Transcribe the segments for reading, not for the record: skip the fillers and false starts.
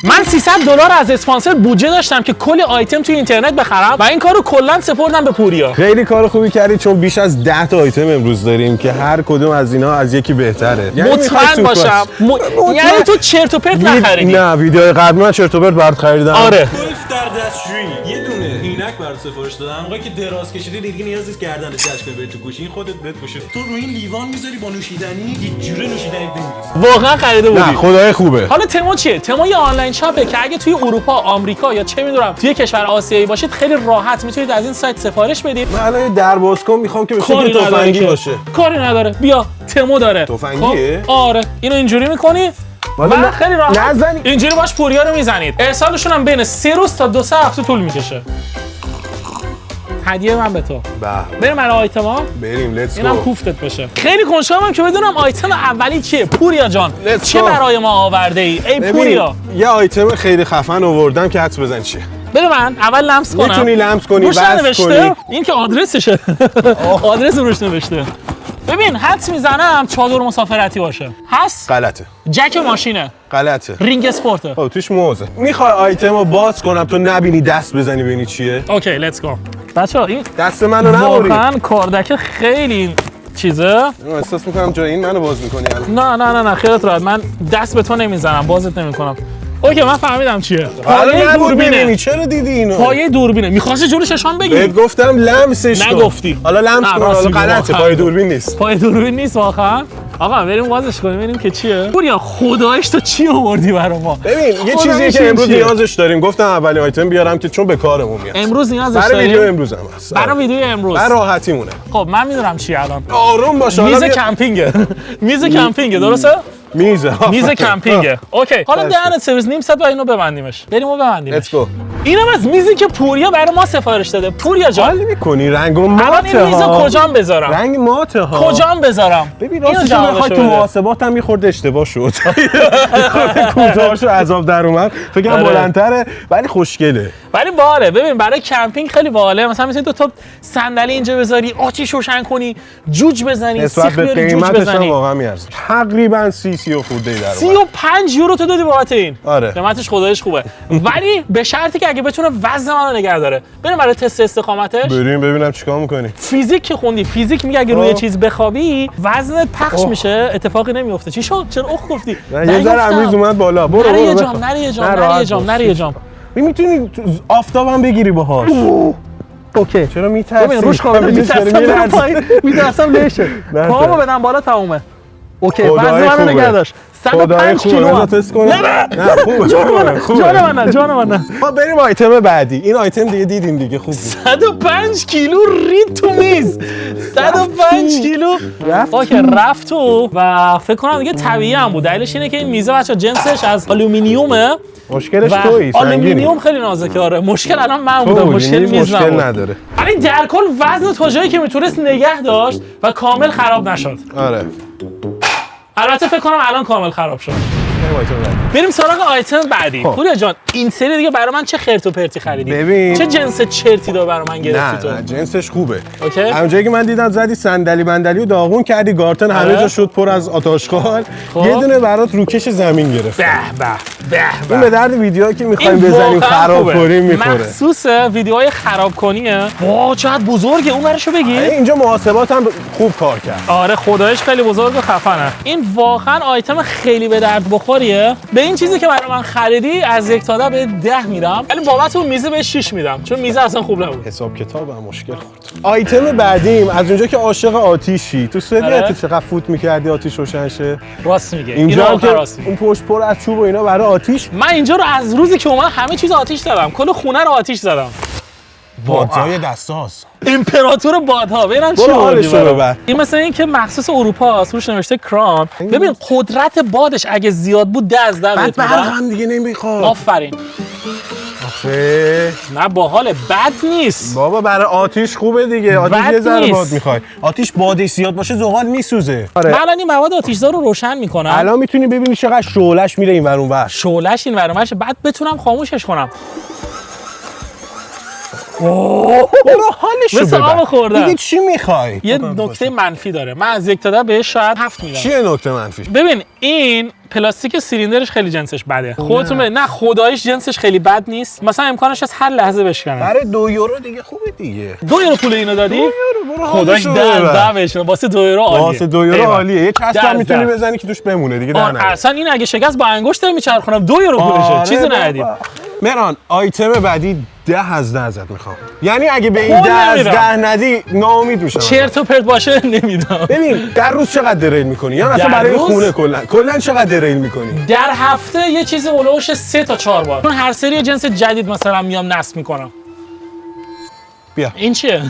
من $300 از اسپانسر بودجه داشتم که کلی آیتم توی اینترنت بخرم و این کارو کلا سپردم به پوریا. خیلی کار خوبی کردی چون بیش از 10 تا آیتم امروز داریم که هر کدوم از اینا از یکی بهتره. مطمئن باشم یعنی تو چرت و پرت نخریدی. نه ویدیو قبلی من چرت و پرت برات خریدم. آره. گلف در دستشویی یه دونه عینک برات سفارش دادم. موقعی که دراز کشیدی دیگه نیاز نیست گردنت کج کنی بری تو گوشی، این خودت بپوشه. تو روی این لیوان میذاری با نوشیدنی هیچ جوره نوشیدنی نمیگیری. واقعا خریده بودی؟ نه خدای خوبه. حالا تمو چیه؟ تمو یه آنلاین شاپه که اگه توی اروپا، آمریکا یا چه میدونم توی کشور آسیایی باشید خیلی راحت میتونید از این سایت سفارش بدید. من الان در باز کن میخوام که بشه تفنگی باشه. کاری نداره. بیا تمو داره. تفنگیه؟ آره. اینو اینجوری می‌کنی و خیلی راحت نزنی. اینجوری باش پوریا رو میزنید. ارسالشون هم بین 3 روز تا 2-3 هفته طول میکشه. هدیه من به تو. بریم برای آیتما. بریم لیتس اینم گو. کوفتت بشه. خیلی کنجکاوم که بدونم آیتم اولی چیه. پوریا جان چه برای ما آورده ای پوریا؟ یه آیتم خیلی خفن آوردم که حدس بزن چیه. بده من اول لمس کنم. میتونی لمس کنی، بس کنی. این که آدرسشه. آدرس روش نوشته. ببین حدس میزنم چادر مسافرتی باشه. هست؟ غلطه. جک ماشینه. غلطه. رینگ اسپورته. خب توش موزه. میخوای آیتم رو باز کنم تو نبینی دست بزنی ببینی چیه؟ اوکی لیتس گو. بچه‌ها این دست منو نبری. واقعا کاردک خیلی چیزه. احساس میکنم جای این منو باز میکنی الان. نه خیلیت راحت. من دست به تو نمیزنم، بازت نمیکنم. اوکی من فهمیدم چیه. پایه دوربینه. چرا دیدی اینو؟ پایه دوربینه. می‌خواستی جلوش نشان بگیری؟ بهت گفتم لمسش کن. نگفتی. حالا لمس کن. حالا غلطه. پایه دوربین نیست. پایه دوربین نیست واقعا. آقا بریم بازش کنیم ببینیم که چیه. پوریا خداییش تو چی آوردی برای ما؟ ببین یه چیزی که امروز نیازش داریم. گفتم اولین آیتم بیارم که چون به کارمون میاد. امروز نیازش داریم. برای ویدیو امروز هم هست. برای ویدیو امروز. برای راحتیمونه. خب من میدونم چی الان. آروم باش. میز کمپینگه. میز کمپینگه درسته؟ میز کمپینگه. اوکی حالا دهنت سرویس نیم ساعت و اینو ببندیمش. بریم و ببندیمش. اینم از میزی که پوریا برای ما سفارش داده. پوریا جان حال می‌کنی رنگو ماته ها. این میزو کجام بذارم؟ رنگ ماته ها. کجام بذارم؟ ببین راستش بخوای تو محاسباتم می‌خورد اشتباه شد. کوتاهاشو عذاب در اومد. فکر کنم بلندتره ولی خوشگله. ولی باحاله. ببین برای کمپینگ خیلی باحاله. مثلا می‌تونی 2 تا صندلی اینجا بذاری، آتیش روشن کنی، جوج بزنی، سیخ بیاری جوج بزنی. واقعا میارزه. تقریبا 30 خورده در اومد. 35 یورو تو دادی بابت این. آره. قیمتش خداییش خوبه. ولی به شرطی که اگه بتونه وزن منو نگه داره. بریم برای تست استقامتش. بریم ببینم چیکار می‌کنی. فیزیک که خوندی، فیزیک میگه اگه روی چیز بخوابی وزنت پخش میشه، اتفاقی نمیفته. چی شد؟ چرا اخ گفتی؟ یه ذره امیز اومد بالا. برو نری جام. میتونی آفتابم بگیری باهاش. اوکی. چرا میترسی؟ ببین روش خوابه میترسم لهشه. پامو بدم بالا تمومه. اوکی وزن منو نگه داشت. 105 کیلو. تست کنم. نه جان من. ما بریم آیتم بعدی. این آیتم دیگه دیدیم دیگه خوب. 105 کیلو رید تو میز. 105 کیلو رفت تو و فکر کنم دیگه طبیعی هم بود. دلیلش اینه که این میزه بچا جنسش از آلومینیومه. مشکلش تویی. آلومینیوم خیلی نازکه. آره مشکل الان من بودم. مشکل نداره. ولی در کل وزن تا جایی که میتونست نگه داشت و کامل خراب نشد. آره. البته فکر کنم الان کامل خراب شد. بریم سراغ آیتم بعدی. پوریا جان این سری دیگه برای من چه خرت و پرتی خریدی؟ ببین چه جنس چرتی دو برای من گرفتی تو؟ نه جنسش خوبه. اوکی. اونجایی که من دیدم زدی صندلی بندلی و داغون کردی گارتن همه جا شد پر از آتشخال. یه دونه برات روکش زمین گرفت. به این به درد ویدیوهایی که می‌خوایم بزنیم خراب کنیم می‌خوره. مخصوص ویدیوهای خراب کنیه. واه چقدر بزرگه اون برشو بگی. اینجا محاسبات هم خوب کار کرد. آره خدایش خیلی بزرگ و خفنه. این واقعا آیتم خیلی به درد بخوریه. به این چیزی که برای من خریدی از 1 تا 10 به 10 میدم. ولی بابت اون میزه به 6 میدم چون میزه اصلا خوب نبود. حساب کتاب هم مشکل خورد. آیتم بعدیم از اونجا که عاشق آتیشی تو سوریت چقدر فوت می‌کردی آتیش روشن شه. راست میگه. اینجا هم که اون پشت پر از چوب و اینا برای آتیش. من اینجا رو از روزی که اومدم همه چیز آتیش زدم. کل خونه رو آتیش زدم. بادهای دستاس. امپراتور بادها. ببینم چی حالش رو ببر. این مثلا این که مخصوص اروپا است روش نوشته کران. ببین قدرت بادش اگه زیاد بود 10 از 10 بعد هم دیگه نمیخواد. آفرین. نه باحال بد نیست. بابا برای آتیش خوبه دیگه. آتیش یه ذره باد میخواد. آتیش بادش زیاد باشه زغال میسوزه. من الان این مواد آتیش‌زا رو روشن میکنم. الان میتونی ببینی چقدر شعله‌اش میره اینور اونور. شعله‌اش اینور اونور بعد بتونم خاموشش کنم. برو حالشو مثل آب ببر خوردن. دیگه چی میخوای؟ یه نکته منفی داره. من از 1 تا 10 بهش شاید 7 میدم. چیه نکته منفیش؟ ببین این پلاستیک سیلیندرش خیلی جنسش بده. خودتون نه خداییش جنسش خیلی بد نیست. مثلا امکانش هست هر لحظه بشکنه. برای 2 یورو دیگه خوبه دیگه. 2 یورو پول اینو دادی؟ 2 یورو برو خداش حالشو 10 ببر. بهشون واسه 2 یورو عالیه. واسه 2 یورو عالیه. یه چسب هم میتونی 10. بزنی که توش بمونه دیگه در نره. اصلا این اگه شکست با انگشت میچرخونم 2 یورو پولشه. چیزی ندید. مهران آیتم بعدی 10 از 10 ازت میخوام. یعنی اگه به این خود 10 از نمیرم. 10 ندی ناامید میشم. چرت و پرت باشه نمیدم. ببین در روز چقدر دریل میکنی؟ یا مثلا در برای روز؟ خونه کلا چقدر دریل میکنی؟ در هفته یه چیزی اولوش 3 تا 4 بار. چون هر سری جنس جدید مثلا میام نصب میکنم. بیا این چیه؟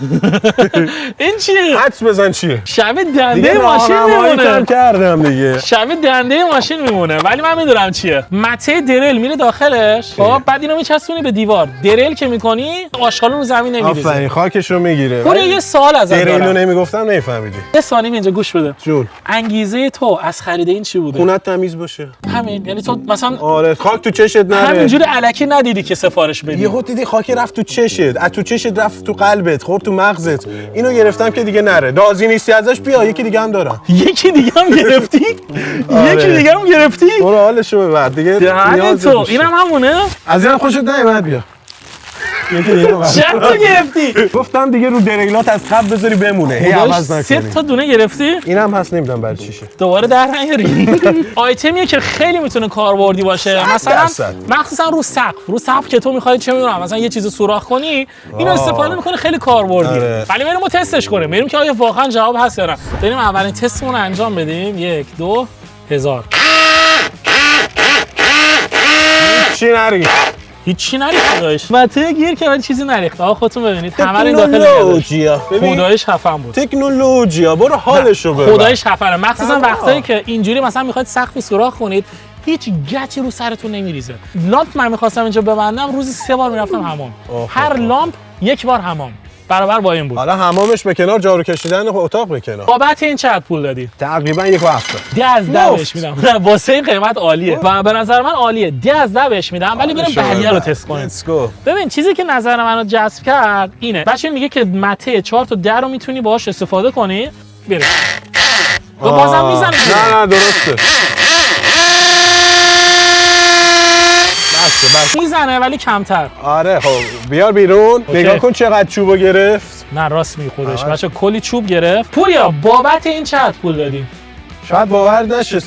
این چیه؟ حدس بزن چیه؟ شبیه دیگه دنده ماشین راهنماییت هم میمونه. کردم دیگه. شبیه دنده ماشین میمونه ولی من میدونم چیه. مته دریل میره داخلش. خب بعد اینو میچسبونی به دیوار. دریل که میکنی آشغال رو زمین نمیریزه. آفرین خاکش رو میگیره. پوره یه سوال ازت دریل رو دارم. نمیگفتم نمیفهمیدی. یه ثانیه اینجا گوش بده. جون انگیزه تو از خرید این چی بوده؟ خونت تمیز باشه. همین. یعنی تو مثلا آره خاک تو چشت نره. همینجوری الکی ندیدی که سفارش بدی. یهو دیدی خاک رفت تو چشت، از تو چشت رفت تو قلبت، خورد تو مغزت. اینو گرفتم که دیگه نره. دازی نیستی ازش بیا یکی دیگه هم دارم. یکی دیگه هم گرفتی؟ یکی دیگه هم گرفتی؟ برو حالشو ببر دیگه. دهنه نیاز تو نیست. اینم همونه؟ از اینم خوشت نیومد بیا. یکی دیگه رو بر. چرا گرفتی؟ گفتم دیگه رو دریلات از قبل بذاری بمونه. هی عوض خداش 3 نکنی. تا دونه گرفتی؟ اینم هست نمیدونم برای چیشه. دوباره در نیاری. آیتمیه که خیلی میتونه کاربردی باشه. مثلا 100%. مخصوصا رو سقف که تو میخوای چه میدونم مثلا یه چیزو سوراخ کنی اینو استفاده میکنه خیلی کاربردیه. آره. ولی بریم ما تستش کنیم. بریم که آیا واقعا جواب هست یا نه. بریم اولین تستمون رو انجام بدیم. 1 2 1000. چی نری؟ هیچی نریخت خدایش. مته گیر که ولی چیزی نریخت. آقا خودتون ببینید همه رو داخل نگه تکنولوژیا. خدایش خفن بود. تکنولوژیا برو حالشو ببر. خدایش خفنه. مخصوصا وقتایی که اینجوری مثلا میخواید سقفی سوراخ کنید هیچ گچی رو سرتون نمیریزه. لامپ من میخواستم اینجا ببندم روزی 3 بار میرفتم حمام. هر لامپ 1 بار حمام. برابر با این بود. حالا حمامش به کنار جارو کشیدن اتاق به کنار. بابت این چقدر پول دادی؟ تقریبا 1.7. 10 از 10 بهش میدم. واسه این قیمت عالیه و به نظر من عالیه. 10 از 10 بهش میدم ولی بریم بقیه رو تست کنیم. Let's go. ببین چیزی که نظر منو جذب کرد اینه. بچه‌ها میگه که مته 4 تا 10 رو میتونی باهاش استفاده کنی. بریم. تو بازم میزنه. نه درسته. بس. میزنه ولی کمتر. آره خب بیار بیرون. نگاه کن چقدر چوبو گرفت. نه راست میگی خودش. بچه‌ها کلی چوب گرفت. پوریا بابت این چقدر پول دادی؟ شاید باور نشه.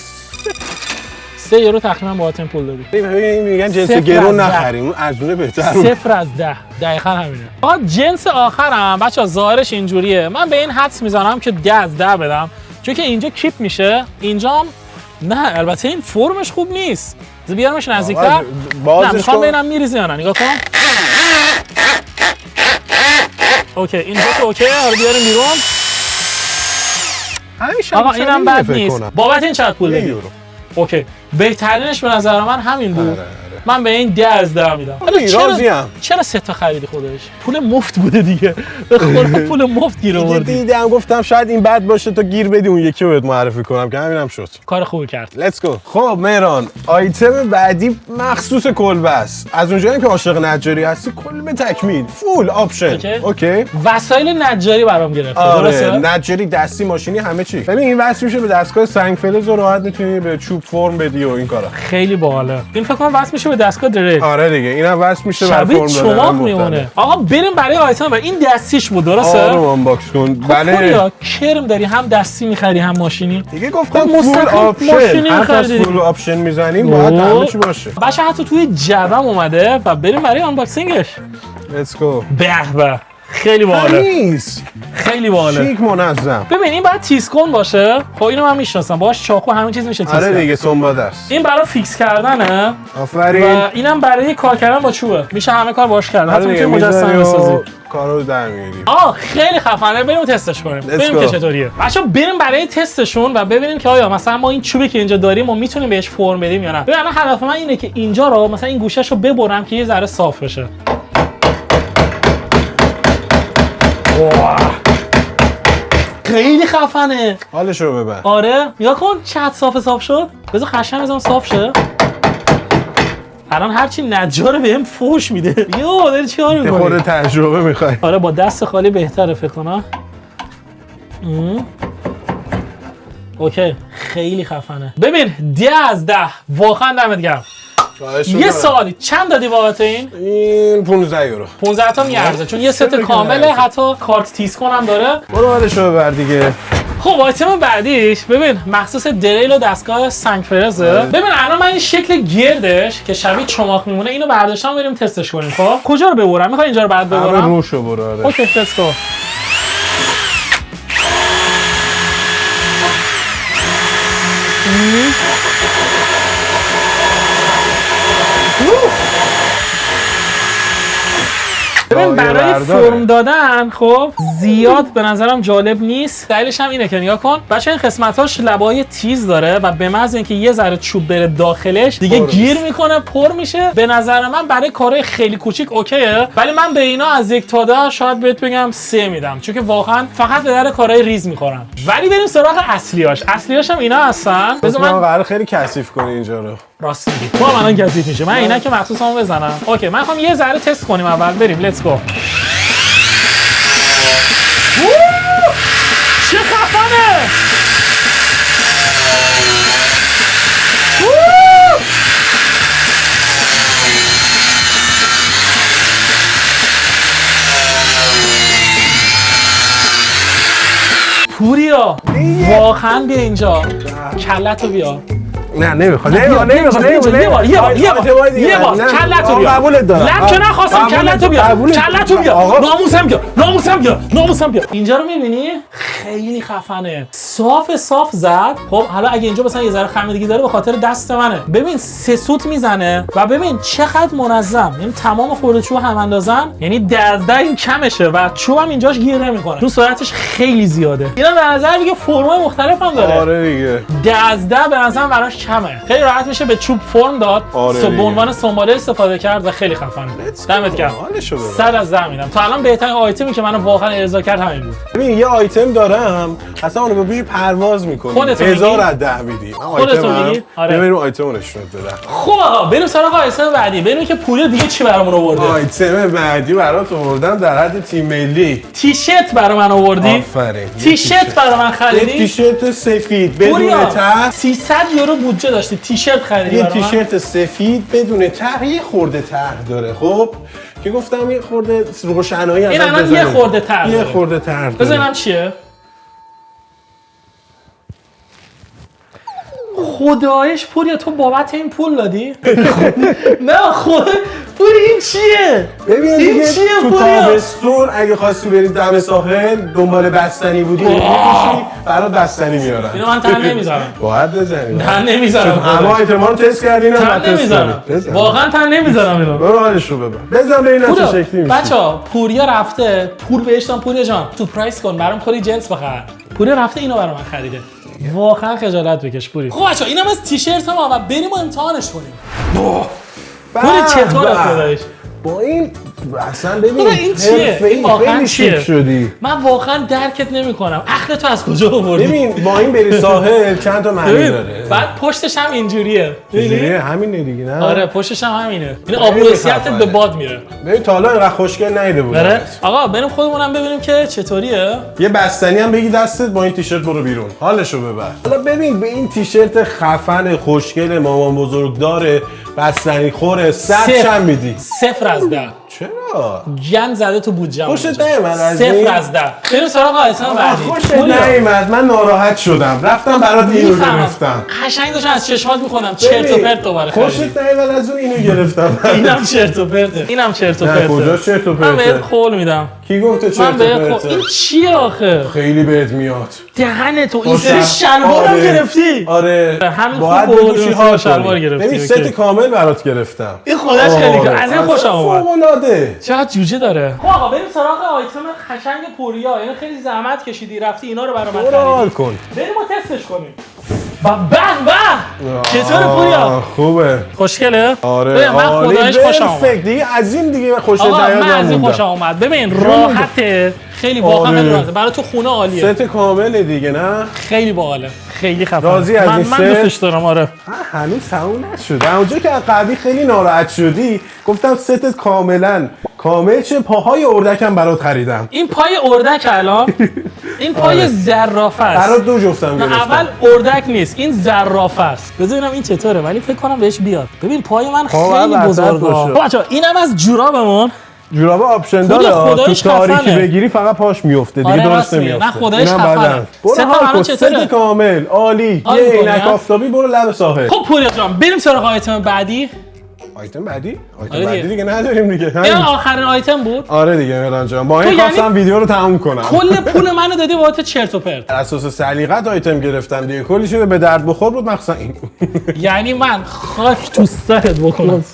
3 یورو تقریبا بابت این پول دادی. ببین میگن جنس 0 گرون از 10. نخریم اون ارزونه بهتر بود. 0 از 10. دقیقاً همینه. آ جنس آخرم بچه‌ها ظاهرش اینجوریه. من به این حدس میزنم که 10 از 10 بدم. چون که اینجا کیپ میشه. اینجام نه البته این فرمش خوب نیست. بیارمش نزدیک‌تر. نه میخوام ببینم میریزه یا نه. نگاه کن. اوکی اینجا که اوکی. حالا بیاریم بیرون. آقا اینم بد نیست. بابت این چقدر پول دادی؟ اوکی بهترینش به نظر من همین بود. من به این 10 از 10 میدم. چرا 3 تا خریدی خودش؟ پول مفت بوده دیگه. به خدا پول مفت گیر آوردی. دیدم گفتم شاید این بد باشه تو گیر بدی اون یکی رو بهت معرفی کنم که همینم شد. کار خوبی کرد. لیتس گو. خب مهران آیتم بعدی مخصوص کلبه است. از اونجایی که عاشق نجاری هستی کلبه تکمیل فول آپشن. اوکی. وسایل نجاری برام گرفته. درسته؟ نجاری دستی ماشینی همه چی. ببین این وصل میشه به دستگاه سنگ فلز و راحت میتونی به چوب فرم بدی و این کارا. خیلی باحاله. این فکر کنم وصل میشه به دستگاه دریل. آره دیگه اینم وصل میشه به فرم دادن میمونه. آقا بریم برای آیتم این دستیش بود درسته؟ آره آنباکس کن. بله. کرم داری هم دستی می‌خری هم ماشینی. دیگه گفتم فول آپشن. هم فول آپشن میزنیم باید همه چی باشه. باشه حتی توی جعبم اومده و بریم برای آنباکسینگش. لیتس گو. به خیلی باحاله. خیلی باحاله. شیک منظم. ببین این باید تیزکن باشه. خب اینو من میشناسم. باهاش چاقو همه چیز میشه تیز. آره دیگه سنباده است. این برای فیکس کردنه. آفرین. و اینم برای کار کردن با چوبه. میشه همه کار باهاش کرد. حتی میتونی مجسمه بسازی. کارو در میاری. خیلی خفنه. بریم تستش کنیم. ببینیم که چطوریه. بچه‌ها بریم برای تستشون و ببینیم که آیا مثلا ما این چوبی که اینجا داریم ما میتونیم بهش فرم بدیم یا نه. ببین الان هدف من اینه که اینجا رو مثلا این گوشه‌شو ببرم که یه ذره صاف بشه. خیلی خفنه. حالش رو ببر. آره نگاه کن چقدر صاف شد. بذار قشنگ بزنم صاف شه. الان هرچی نجار بهم فوش میده. یو داری چیکار می‌کنی؟ خود تجربه می‌خوای. آره با دست خالی بهتره فکر کنم. اوکی خیلی خفنه. ببین 10 از 10 واقعا دمت گرم. یه سوالی چند دادی بابت این؟ این 15 یورو. 15 تا میارزه چون یه ست کامله، حتی کارت تیز کنم داره. برو حالشو ببر دیگه. خب آیتم بعدیش ببین مخصوص دریل و دستگاه سنگ فرزه. ببین الان من این شکل گردش که شبیه چماق میمونه اینو برداشتم بریم تستش کنیم. خب کجا رو ببرم؟ میخوای اینجا رو بعد ببرم؟ روشو برو. آره. اوکی let's go. ببین برای فرم دادن خب زیاد به نظرم جالب نیست. دلیلش هم اینه که نگاه کن بچه این قسمتاش لبای تیز داره و به محض اینکه یه ذره چوب بره داخلش دیگه گیر میکنه پر میشه. به نظر من برای کارهای خیلی کوچیک اوکیه، ولی من به اینا از 1 تا 10 شاید بهت بگم 3 میدم چون که واقعا فقط به در کارهای ریز میخورن. ولی بریم سراغ اصلیاش هم اینا هستن. بذار من قرار خیلی کثیف کنی اینجا رو. راست میگی تو هم الان کثیف میشه. من اینا که مخصوصا بزنم. اوکی من میخوام یه ذره تست کنیم اول. بریم لیتس گو. چه خفنه! پوریا واقعا بیا اینجا کلتو بیا. نه نمیخواد. یه بار کلتو بیا. قبولت دارم. لب که نخواستم کلتو بیا. ناموسم بیا. اینجا رو میبینی؟ خیلی خفنه. صاف زد. خب حالا اگه اینجا مثلا یه ذره خمیدگی داره به خاطر دست منه. ببین 3 سوت میزنه و ببین چقدر منظم. یعنی تمام خورده چوب هم اندازن. یعنی 10 این کمشه و چوبم اینجاش گیر نمیکنه. چون سرعتش خیلی زیاده. اینا به نظر میگه فرمای مختلف هم داره. آره دیگه. 10 به نظر براش کمه. خیلی راحت میشه به چوب فرم داد. به عنوان سنباله استفاده کرد و خیلی خفنه. دمت گرم. 100 از 10 میدم. تا الان بهترین آیتمی که منو واقعا ارضا کرد همین بود. ببین یه آیتم دارم اصلا اونو به پرواز میکنه. 1000 از 10 میدی. خودت میگی؟ آره. بریم آیتمو نشون بدم. خب آقا بریم سراغ آیتم بعدی. بریم که پوریا دیگه چی برامون آورده. آیتم بعدی برات آوردم در حد تیم ملی. تیشرت برای من آوردی؟ آفرین. تیشرت برای من خریدی؟ تیشرت سفید بدون ته. 300 یورو بودجه داشتی تیشرت خریدی برای من؟ تیشرت سفید بدون ته یه خورده ته داره. خب که گفتم یه خورده روشنایی ازش بزنم. این یه خورده ته داره. یه خورده ته داره. بزنم چیه؟ خدایش پوریا تو بابت این پول دادی؟ نه خود پوری این چیه؟ ببین این چیه تو تابستون اگه خواستی بری دم ساحل دنبال بستنی بودی می‌کشی برات بستنی میارن. اینو من تن نمیذارم. باید بزنی. تن نمیذارم. همه آیتما رو تست کردین تن نمیذارم. واقعا تن نمیذارم اینو. برو حالش رو ببر. بزن ببین چه شکلی میشه. بچا پوریا رفته پول بهش دادم. پوریا جان تو پرایس کن برام کلی جنس بخر. پوریا رفته اینو برام خریده. واقعا خجالت بکش پوری. خب بچا اینم از تیشرت ما و بریم امتحانش کنیم. پوری چطوره خدایش؟ با این اصلا ببین این چیه؟ این واقعا چیه؟ شدی. من واقعا درکت نمیکنم. عقل تو از کجا آوردی؟ ببین با این بری ساحل چند تا معنی داره. بعد پشتش هم اینجوریه. اینجوریه همینه دیگه نه؟ آره پشتش هم همینه. این آبروسیتت به باد میره. ببین تا حالا اینقدر خوشگل ندیده بودم. آره آقا بریم خودمونم ببینیم که چطوریه. یه بستنی هم بگی دستت با این تیشرت برو بیرون. حالشو ببر. حالا ببین به این تیشرت خفن خوشگل مامان بزرگ داره بستنی خوره 100 چند میدی؟ 0 از 10. چرا؟ گند زده تو بودجه. خوشت نیومد از 0 از 10. بریم سراغ آیتم بعدی. خوشت نیومد من ناراحت شدم. رفتم برات اینو گرفتم. قشنگ داشتم از چشمات میخونم چرت و پرت دوباره خریدی. خوشت نیومد از اون اینو گرفتم. اینم چرت و پرته. اینم چرت و پرته. کجا چرت و پرته؟ من بهت قول میدم. کی گفته چرت و پرته؟ این چیه آخه؟ خیلی بهت میاد. دهن تو این سری شلوارم گرفتی. آره. همین باید بگوشی ها شلوار گرفتی. ببین ست کامل برات گرفتم. این خودش خیلی از این خوشم اومد. فوق‌العاده. چقدر جوجه داره. خب آقا بریم سراغ آیتم قشنگ پوریا. یعنی خیلی زحمت کشیدی رفتی اینا رو برام خرید کن. بریم ما تستش کنیم. چطوره پوریا؟ خوبه. خوشگله؟ آره. من خدایش خوشم اومد. دیگه از این دیگه خوشت نیاد. من از این خوشم اومد. ببین راحته. خیلی واقعا راحته. برای تو خونه عالیه. ست کامله دیگه نه؟ خیلی باحاله. خیلی خفن. راضی از این من دوستش دارم. آره هنوز تموم نشده. اونجا که از قبلی خیلی ناراحت شدی گفتم ستت کامل چه پاهای اردکم برات خریدم. این پای اردک الان این پای زرافه است. برات 2 جفتم گرفتم. اول اردک نیست، این زرافه است. ببینم این چطوره، ولی فکر کنم بهش بیاد. ببین پای من خیلی بزرگه. بچا اینم از جورابمون. جوراب آپشن داره. تو تاریکی بگیری فقط پاش میفته دیگه. درست نمیافته. نه خدایش خفنه. ست کامل عالی. یه عینک آفتابی برو لب ساحل. خب پوریا جان بریم سراغ آیتم بعدی. آیتم بعدی دیگه نداریم دیگه. این آخرین آیتم بود. آره دیگه میلان جان. با این خواستم ویدیو رو تموم کنم. کل پول منو دادی واسه چرت و پرت. بر اساس سلیقت آیتم گرفتم دیگه. کلی چیز به درد بخور بود مخصوصا این. یعنی من خاک تو سرت بکنم.